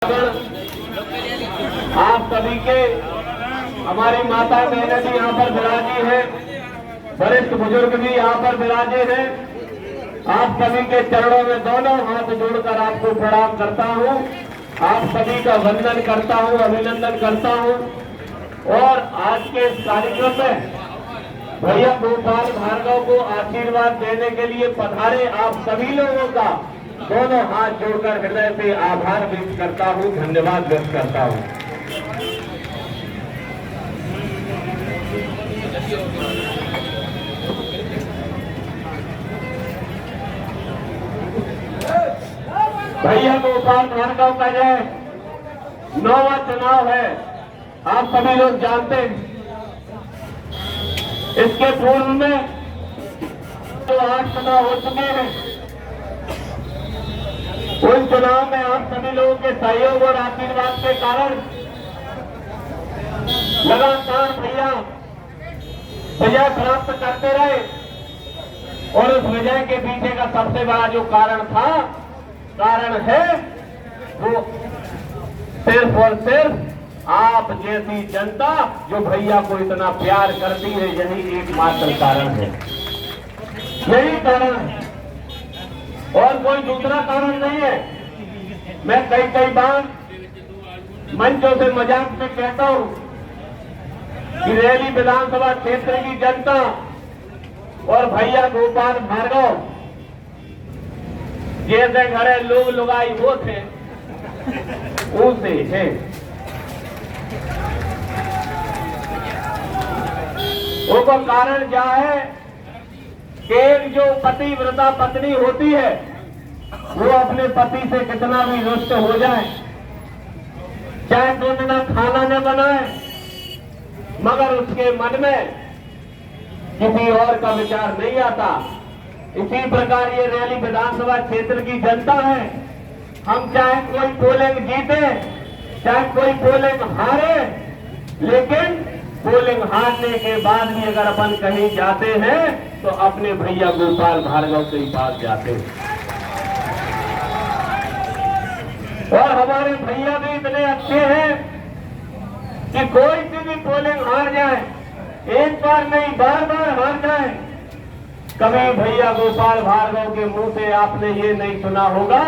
आप सभी के हमारी माता बहनें भी यहाँ पर विराजी हैं, वरिष्ठ बुजुर्ग भी यहाँ पर विराजे हैं। आप सभी के चरणों में दोनों हाथ जोड़कर आपको प्रणाम करता हूँ। आप सभी का वंदन करता हूँ, अभिनंदन करता हूँ। और आज के इस कार्यक्रम में भैया गोपाल भार्गव को आशीर्वाद देने के लिए पधारे आप सभी लोगों का दोनों हाथ जोड़कर हृदय से आभार व्यक्त करता हूँ, धन्यवाद व्यक्त करता हूँ। भैया गोपाल भार्गव का यह 9वां चुनाव है, आप सभी लोग जानते हैं। इसके पूर्व में तो 8 चुनाव हो चुके हैं। उन चुनाव में आप सभी लोगों के सहयोग और आशीर्वाद के कारण लगातार भैया विजय प्राप्त करते रहे। और उस विजय के पीछे का सबसे बड़ा जो कारण है वो सिर्फ और सिर्फ आप जैसी जनता जो भैया को इतना प्यार करती है, यही एकमात्र कारण है, यही कारण है और कोई दूसरा कारण नहीं है। मैं कई बार मंचों से मजाक में कहता हूं कि रैली विधानसभा क्षेत्र की जनता और भैया गोपाल भार्गव जैसे घरे लोग लुगाई वो थे उसे है। वो कारण क्या है कि एक जो पतिव्रता पत्नी होती है वो अपने पति से कितना भी रुष्ट हो जाए, चाहे दोनों खाना न बनाए, मगर उसके मन में किसी और का विचार नहीं आता। इसी प्रकार ये रैली विधानसभा क्षेत्र की जनता है। हम चाहे कोई पोलिंग जीते, चाहे कोई पोलिंग हारे, लेकिन पोलिंग हारने के बाद भी अगर अपन कहीं जाते हैं तो अपने भैया गोपाल भार्गव के पास जाते हैं। और हमारे भैया भी इतने अच्छे हैं कि कोई सी भी पोलिंग हार जाए, एक बार नहीं बार हार जाए, कभी भैया गोपाल भार्गव के मुंह से आपने ये नहीं सुना होगा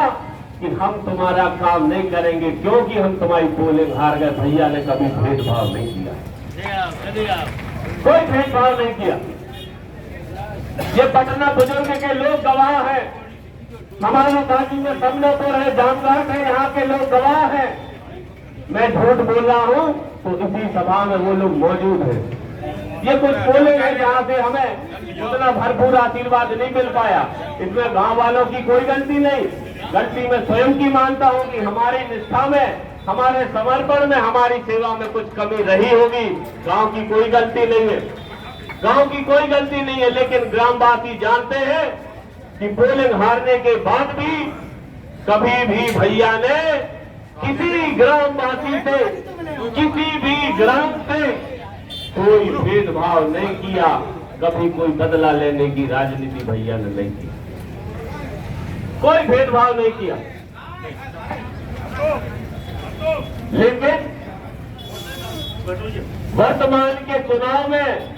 कि हम तुम्हारा काम नहीं करेंगे क्योंकि हम तुम्हारी पोलिंग हार गए। भैया ने कभी भेदभाव नहीं किया, कोई भेदभाव नहीं किया। ये पटना बुजुर्ग के लोग गवाह हैं, हमारे बाजू में समनपुर है, जामघाट है, यहाँ के लोग गवाह हैं। मैं झूठ बोल रहा हूँ तो इसी सभा में वो लोग मौजूद हैं। ये कुछ पोलिंग है जहाँ से हमें उतना भरपूर आशीर्वाद नहीं मिल पाया। इसमें गांव वालों की कोई गलती नहीं, गलती मैं स्वयं की मानता हूँ कि हमारी निष्ठा में, हमारे समर्पण में, हमारी सेवा में कुछ कमी रही होगी। गांव की कोई गलती नहीं है, गांव की कोई गलती नहीं है। लेकिन ग्रामवासी जानते हैं कि पोलिंग हारने के बाद भी कभी भी भैया ने किसी ग्रामवासी से, किसी भी ग्राम से कोई भेदभाव नहीं किया, कभी कोई बदला लेने की राजनीति भैया ने नहीं की, कोई भेदभाव नहीं किया। लेकिन वर्तमान के चुनाव में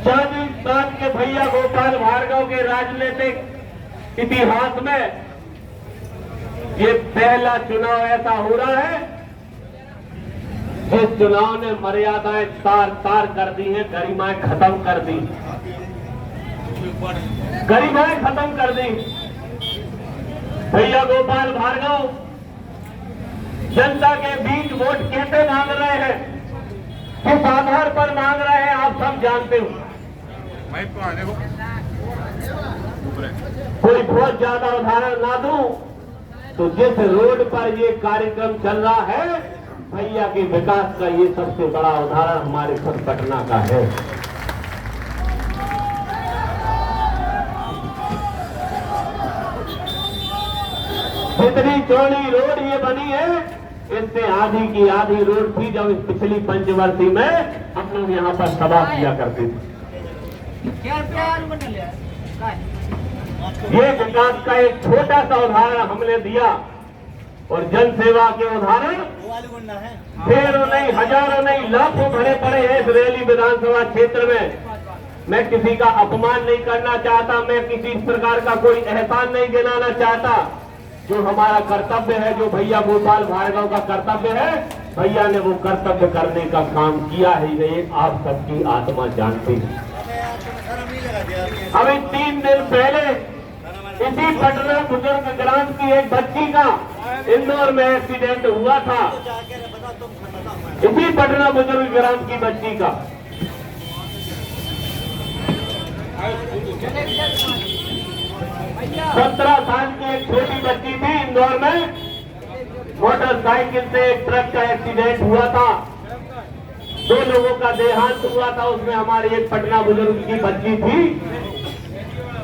40 साल के भैया गोपाल भार्गव के राजनीतिक इतिहास में ये पहला चुनाव ऐसा हो रहा है जिस चुनाव ने मर्यादाएं तार कर दी है, गरिमाएं खत्म कर दी, गरिमाएं खत्म कर दी। भैया गोपाल भार्गव जनता के बीच वोट कैसे मांग रहे हैं, किस आधार पर मांग रहे हैं, आप सब जानते हो। कोई बहुत ज्यादा उदाहरण ना दूं तो जिस रोड पर ये कार्यक्रम चल रहा है, भैया के विकास का ये सबसे बड़ा उदाहरण हमारे खुद पटना का है। जितनी चौड़ी रोड ये बनी है, इससे आधी की आधी रोड थी जब इस पिछली पंचवर्षी में हम लोग यहाँ पर सभा किया करते थे। ये विकास का एक छोटा सा उदाहरण हमने दिया और जन सेवा के उदाहरण ढेरों नहीं, हजारों नहीं, लाखों भरे पड़े हैं इस रेली विधानसभा क्षेत्र में। मैं किसी का अपमान नहीं करना चाहता, मैं किसी प्रकार का कोई एहसान नहीं गिनाना चाहता। जो हमारा कर्तव्य है, जो भैया गोपाल भार्गव का कर्तव्य है, भैया ने वो कर्तव्य करने का काम किया ही नहीं, आप सबकी आत्मा जानती है। अभी 3 दिन पहले इसी पटना बुजुर्ग ग्राम की एक बच्ची का इंदौर में एक्सीडेंट हुआ था। इसी पटना बुजुर्ग ग्राम की बच्ची का 17 साल की एक छोटी बच्ची थी। इंदौर में मोटरसाइकिल से एक ट्रक का एक्सीडेंट हुआ था, 2 लोगों का देहांत हुआ था, उसमें हमारी एक पटना बुजुर्ग की बच्ची थी।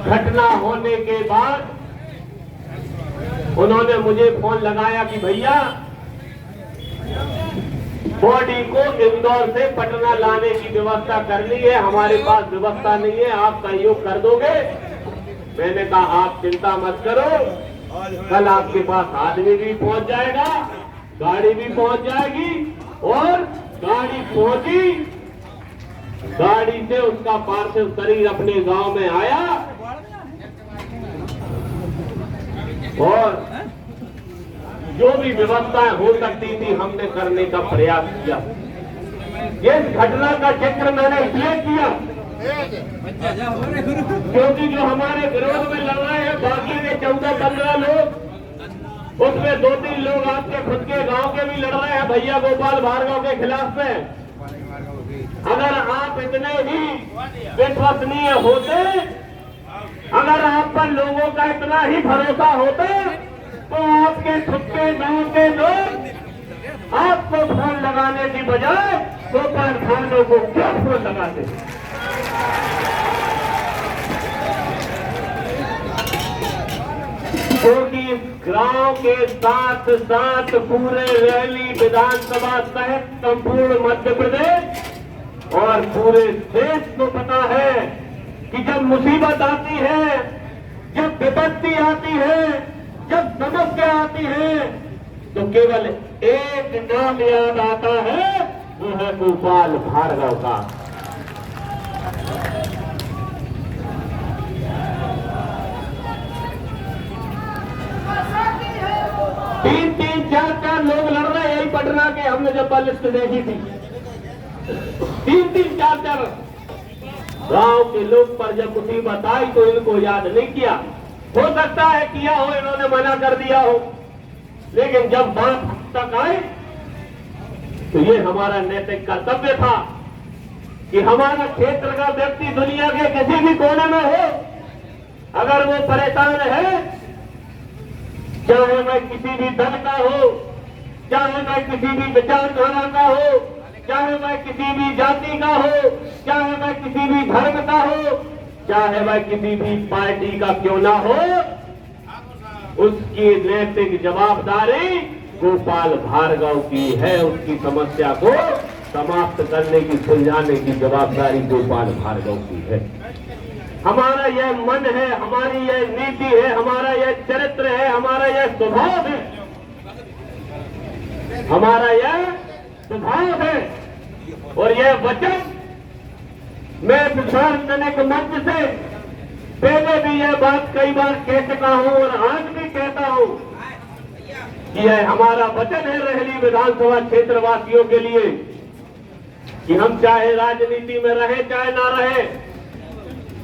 घटना होने के बाद उन्होंने मुझे फोन लगाया कि भैया बॉडी को इंदौर से पटना लाने की व्यवस्था करनी है, हमारे पास व्यवस्था नहीं है, आप सहयोग कर दोगे? मैंने कहा आप चिंता मत करो, कल आपके पास आदमी भी पहुंच जाएगा, गाड़ी भी पहुंच जाएगी। और गाड़ी पहुंची, गाड़ी से उसका पार्थिव शरीर अपने गांव में आया और जो भी व्यवस्थाएं हो सकती थी हमने करने का प्रयास किया। इस घटना का जिक्र मैंने इसलिए किया क्योंकि जो हमारे विरोध में लड़ रहे हैं बाकी के 14-15 लोग, उसमें 2-3 लोग आपके खुद के गांव के भी लड़ रहे हैं भैया गोपाल भार्गव के खिलाफ में। अगर आप इतने ही विश्वसनीय होते, अगर आप पर लोगों का इतना ही भरोसा होता, तो आपके खुद के गांव के लोग आपको फोन लगाने की बजाय गोपाल भार्गव को क्यों फोन लगाते? क्योंकि इस गांव के साथ साथ पूरे रैली विधानसभा सहित संपूर्ण मध्य प्रदेश और पूरे देश को पता है कि जब मुसीबत आती है, जब विपत्ति आती है, जब समस्या आती है, तो केवल एक नाम याद आता है, वो है गोपाल भार्गव का। तीन, 4 लोग लड़ रहे हैं यही पटना के, हमने जब लिस्ट देखी थी 3, 4 गांव के लोग पर जब मुसीबत आई तो इनको याद नहीं किया। हो सकता है किया हो, इन्होंने मना कर दिया हो, लेकिन जब बात तक आए तो ये हमारा नैतिक कर्तव्य था कि हमारा क्षेत्र का व्यक्ति दुनिया के किसी भी कोने में हो, अगर वो परेशान है, चाहे मैं किसी भी दल का हो, चाहे मैं किसी भी विचारधारा का हो, चाहे मैं किसी भी जाति का हो, चाहे मैं किसी भी धर्म का हो, चाहे मैं किसी भी पार्टी का क्यों ना हो, उसकी नैतिक जवाबदारी गोपाल भार्गव की है। उसकी समस्या को समाप्त करने की, सुलझाने की जवाबदारी गोपाल भार्गव की है। हमारा यह मन है, हमारी यह नीति है, हमारा यह चरित्र है, हमारा यह स्वभाव है, हमारा यह स्वभाव है। और यह वचन मैं सार्वजनिक मंच से पहले भी यह बात कई बार कह चुका हूं और आज भी कहता हूं कि यह हमारा वचन है रेहली विधानसभा क्षेत्र वासियों के लिए कि हम चाहे राजनीति में रहे चाहे ना रहे,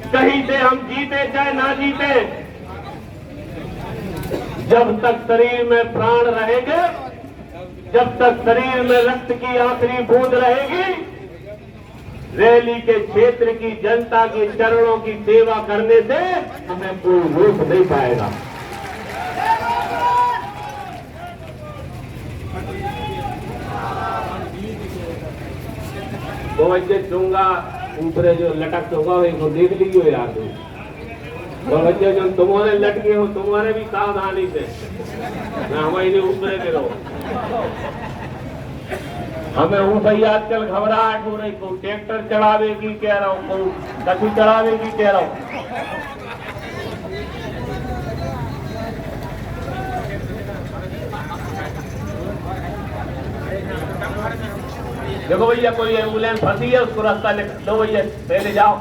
कहीं से हम जीते चाहे ना जीते, जब तक शरीर में प्राण रहेंगे, जब तक शरीर में रक्त की आखिरी बूंद रहेगी, रैली के क्षेत्र की जनता के चरणों की सेवा करने से हमें कोई रोक नहीं पाएगा। वो बच्चे चूंगा ऊपर जो लटक होगा वो देख लीजिए यार तुम, और बच्चे जो तुम्हारे लटके हो तुम्हारे भी सावधानी से ना हमारे ऊपर के रहो। हमें वो भाई आजकल घबराहट हो रही, को ट्रैक्टर चढ़ावे की कह रहा हूँ, को कछु चढ़ावे की कह रहा हूँ। देखो भैया कोई एम्बुलेंस फंसी है उसको रास्ता लो भैया, पहले जाओ।